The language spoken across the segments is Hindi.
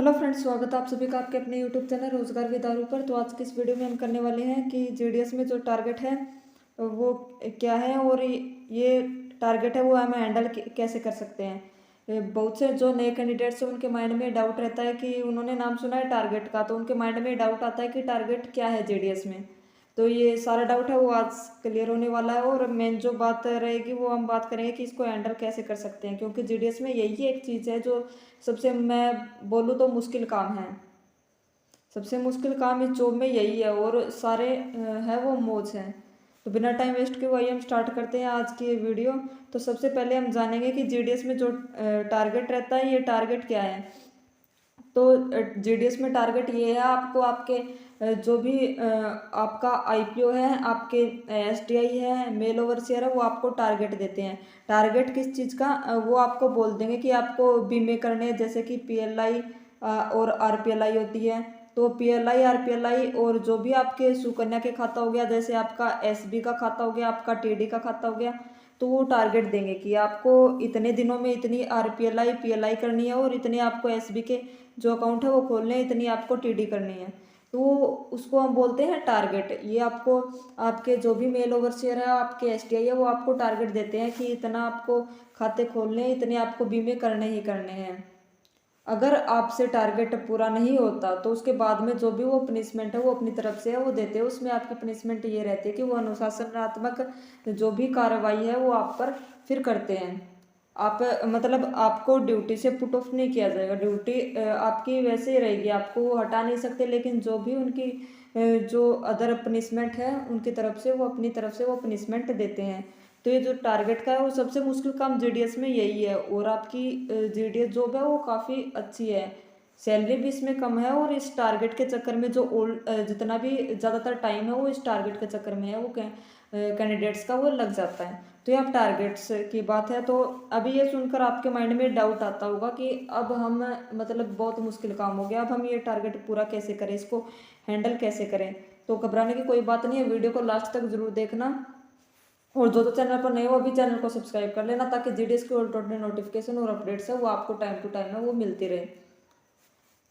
हेलो फ्रेंड्स, स्वागत है आप सभी का आपके अपने यूट्यूब चैनल रोजगार विदारू पर। तो आज की इस वीडियो में हम करने वाले हैं कि जीडीएस में जो टारगेट है वो क्या है और ये टारगेट है वो हम हैंडल कैसे कर सकते हैं। बहुत से जो नए कैंडिडेट्स हैं उनके माइंड में डाउट रहता है कि उन्होंने नाम सुना है टारगेट का, तो उनके माइंड में डाउट आता है कि टारगेट क्या है जीडीएस में। तो ये सारा डाउट है वो आज क्लियर होने वाला है और मेन जो बात रहेगी वो हम बात करेंगे कि इसको हैंडल कैसे कर सकते हैं, क्योंकि जीडीएस में यही एक चीज़ है जो सबसे मैं बोलूँ तो मुश्किल काम है। सबसे मुश्किल काम इस जॉब में यही है और सारे है वो मौज हैं। तो बिना टाइम वेस्ट के वही हम स्टार्ट करते हैं आज की ये वीडियो। तो सबसे पहले हम जानेंगे कि जीडीएस में जो टारगेट रहता है ये टारगेट क्या है। तो जीडीएस में टारगेट ये है आपको आपके जो भी आपका आईपीओ है, आपके एसटीआई है, मेल ओवर शेयर है, वो आपको टारगेट देते हैं। टारगेट किस चीज़ का वो आपको बोल देंगे कि आपको बीमे करने हैं, जैसे कि पीएलआई और आरपीएलआई होती है। तो पीएलआई आरपीएलआई और जो भी आपके सुकन्या के खाता हो गया, जैसे आपका एसबी का खाता हो गया, आपका टीडी का खाता हो गया, तो वो टारगेट देंगे कि आपको इतने दिनों में इतनी आरपीएलआई पीएलआई करनी है और इतने आपको एसबी के जो अकाउंट है वो खोलने हैं, इतनी आपको टीडी करनी है। तो उसको हम बोलते हैं टारगेट। ये आपको आपके जो भी मेल ओवर शेयर है, आपके एसटीआई है, वो आपको टारगेट देते हैं कि इतना आपको खाते खोलने हैं, इतने आपको बीमे करने ही करने हैं। अगर आपसे टारगेट पूरा नहीं होता तो उसके बाद में जो भी वो पनिशमेंट है वो अपनी तरफ से है वो देते हैं। उसमें आपकी पनिशमेंट ये रहती है कि वो अनुशासनात्मक जो भी कार्रवाई है वो आप पर फिर करते हैं। आप मतलब आपको ड्यूटी से पुट ऑफ नहीं किया जाएगा। ड्यूटी आपकी वैसे ही रहेगी, आपको वो हटा नहीं सकते, लेकिन जो भी उनकी जो अदर पनिशमेंट है उनकी तरफ से वो अपनी तरफ से वो पनिशमेंट देते हैं। तो ये जो टारगेट का है वो सबसे मुश्किल काम जीडीएस में यही है। और आपकी जीडीएस जॉब है वो काफ़ी अच्छी है, सैलरी भी इसमें कम है और इस टारगेट के चक्कर में जो ओल्ड जितना भी ज़्यादातर टाइम है वो इस टारगेट के चक्कर में है वो कैंडिडेट्स का वो लग जाता है। तो ये आप टारगेट्स की बात है। तो अभी ये सुनकर आपके माइंड में डाउट आता होगा कि अब हम मतलब बहुत मुश्किल काम हो गया, अब हम ये टारगेट पूरा कैसे करें, इसको हैंडल कैसे करें। तो घबराने की कोई बात नहीं है, वीडियो को लास्ट तक जरूर देखना। और जो चैनल पर नए हो अभी चैनल को सब्सक्राइब कर लेना, ताकि जीडीएस की और टोटल नोटिफिकेशन और अपडेट्स है वो आपको टाइम टू टाइम है वो मिलती रहे।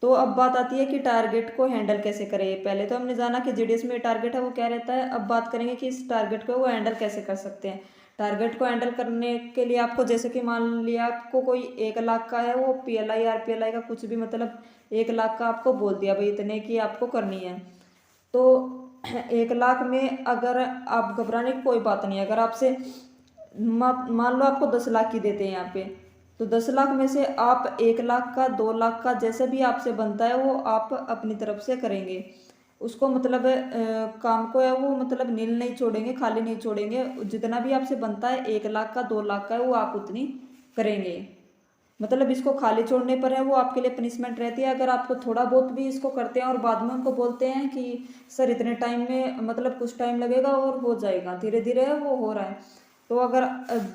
तो अब बात आती है कि टारगेट को हैंडल कैसे करें। पहले तो हमने जाना कि जीडीएस में टारगेट है वो क्या रहता है। अब बात करेंगे कि इस टारगेट को वो हैंडल कैसे कर सकते हैं। टारगेट को हैंडल करने के लिए आपको, जैसे कि मान लिया आपको कोई 1 लाख का है, वो पीएलआई आरपीएलआई का कुछ भी मतलब 1 लाख का आपको बोल दिया भाई इतने की आपको करनी है। तो 1 लाख में अगर आप, घबराने की कोई बात नहीं है। अगर आपसे मान लो आपको 10 लाख की देते हैं यहाँ पे, तो 10 लाख में से आप 1 लाख का 2 लाख का जैसे भी आपसे बनता है वो आप अपनी तरफ से करेंगे। उसको मतलब काम को है वो मतलब नील नहीं छोड़ेंगे, खाली नहीं छोड़ेंगे। जितना भी आपसे बनता है 1 लाख का 2 लाख का है वो आप उतनी करेंगे। मतलब इसको खाली छोड़ने पर है वो आपके लिए पनिशमेंट रहती है। अगर आपको थोड़ा बहुत भी इसको करते हैं और बाद में उनको बोलते हैं कि सर इतने टाइम में मतलब कुछ टाइम लगेगा और हो जाएगा, धीरे धीरे है वो हो रहा है। तो अगर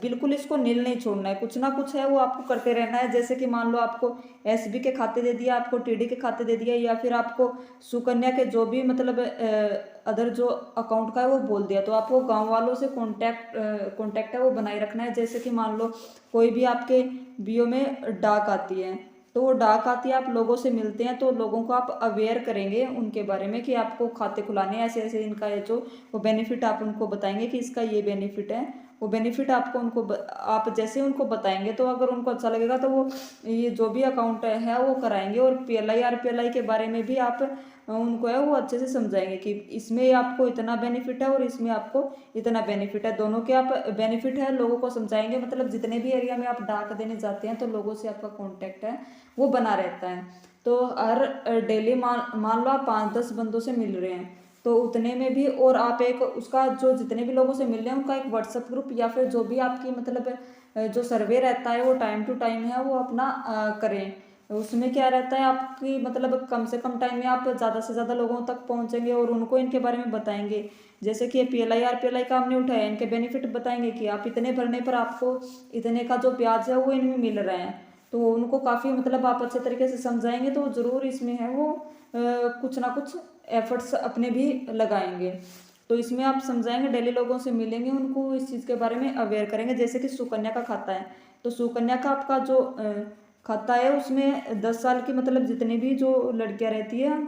बिल्कुल इसको नील नहीं छोड़ना है, कुछ ना कुछ है वो आपको करते रहना है। जैसे कि मान लो आपको एसबी के खाते दे दिया, आपको टीडी के खाते दे दिया, या फिर आपको सुकन्या के जो भी मतलब अदर जो अकाउंट का है वो बोल दिया, तो आपको गांव वालों से कांटेक्ट है वो बनाए रखना है। जैसे कि मान लो कोई भी आपके बीओ में डाक आती है, तो वो डाक आती है, आप लोगों से मिलते हैं, तो लोगों को आप अवेयर करेंगे उनके बारे में कि आपको खाते खुलाने ऐसे ऐसे इनका है जो वो बेनिफिट आप उनको बताएंगे कि इसका ये बेनिफिट है। वो बेनिफिट आपको आप जैसे उनको बताएंगे तो अगर उनको अच्छा लगेगा तो वो ये जो भी अकाउंट है वो कराएंगे। और पीएलआई आरपीएलआई के बारे में भी आप उनको है वो अच्छे से समझाएंगे कि इसमें आपको इतना बेनिफिट है और इसमें आपको इतना बेनिफिट है। दोनों के आप बेनिफिट है लोगों को समझाएंगे। मतलब जितने भी एरिया में आप डाक देने जाते हैं तो लोगों से आपका कॉन्टेक्ट है वो बना रहता है। तो हर डेली मान लो आप 5-10 बंदों से मिल रहे हैं, तो उतने में भी और आप एक उसका जो जितने भी लोगों से मिल रहे हैं उनका एक व्हाट्सएप ग्रुप या फिर जो भी आपकी मतलब जो सर्वे रहता है वो टाइम टू टाइम है वो अपना करें। उसमें क्या रहता है आपकी मतलब कम से कम टाइम में आप ज़्यादा से ज़्यादा लोगों तक पहुंचेंगे और उनको इनके बारे में बताएंगे। जैसे कि पीएलआई आरपीएलआई का हमने उठाया, इनके बेनिफिट बताएंगे कि आप इतने भरने पर आपको इतने का जो ब्याज है वो इनमें मिल रहा है। तो उनको काफ़ी मतलब आप अच्छे तरीके से समझाएंगे तो ज़रूर इसमें है वो कुछ ना कुछ एफर्ट्स अपने भी लगाएंगे। तो इसमें आप समझाएंगे, डेली लोगों से मिलेंगे, उनको इस चीज़ के बारे में अवेयर करेंगे। जैसे कि सुकन्या का खाता है, तो सुकन्या का आपका जो खाता है उसमें 10 साल की मतलब जितनी भी जो लड़कियां रहती है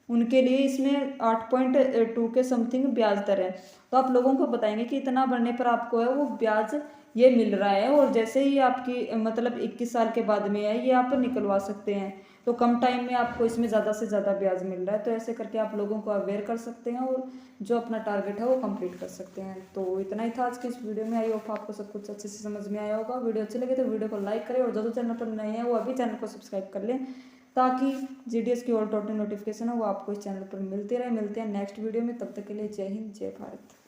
उनके लिए इसमें 8.2 के समथिंग ब्याज दर है। तो आप लोगों को बताएंगे कि इतना बढ़ने पर आपको है वो ब्याज ये मिल रहा है, और जैसे ही आपकी मतलब 21 साल के बाद में है ये आप निकलवा सकते हैं। तो कम टाइम में आपको इसमें ज़्यादा से ज़्यादा ब्याज मिल रहा है। तो ऐसे करके आप लोगों को अवेयर कर सकते हैं और जो अपना टारगेट है वो कंप्लीट कर सकते हैं। तो इतना ही था आज की इस वीडियो में। आई होप आपको सब कुछ अच्छे से समझ में आया होगा। वीडियो अच्छी लगे तो वीडियो को लाइक करें, और जो चैनल पर नए हैं वो अभी चैनल को सब्सक्राइब कर लें, ताकि जीडीएस की और टोटल नोटिफिकेशन है वो आपको इस चैनल पर मिलते रहे। मिलते हैं नेक्स्ट वीडियो में, तब तक के लिए जय हिंद जय भारत।